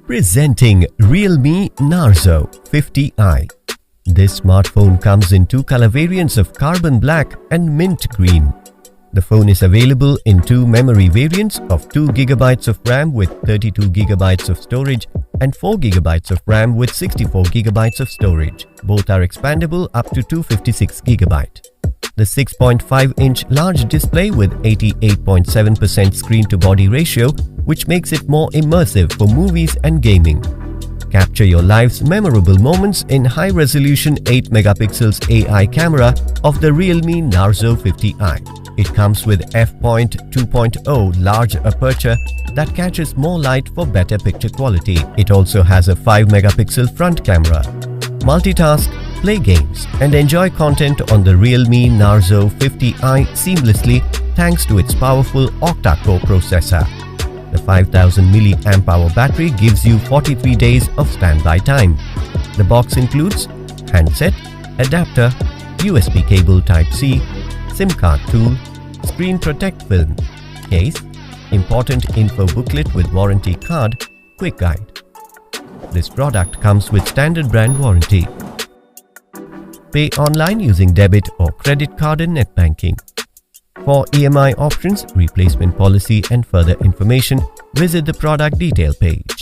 Presenting Realme Narzo 50i. This smartphone comes in two color variants of carbon black and mint green. The phone is available in two memory variants of 2GB of RAM with 32GB of storage and 4GB of RAM with 64GB of storage. Both are expandable up to 256GB. The 6.5-inch large display with 88.7% screen-to-body ratio, which makes it more immersive for movies and gaming. Capture your life's memorable moments in high-resolution 8MP AI camera of the Realme Narzo 50i. It comes with f.2.0 large aperture that catches more light for better picture quality. It also has a 5MP front camera. Multitask, play games, and enjoy content on the Realme Narzo 50i seamlessly thanks to its powerful Octa-core processor. The 5000 mAh battery gives you 43 days of standby time. The box includes handset, adapter, USB cable Type-C, SIM card tool, screen protect film, case, important info booklet with warranty card, quick guide. This product comes with standard brand warranty. Pay online using debit or credit card and net banking. For EMI options, replacement policy and further information, visit the product detail page.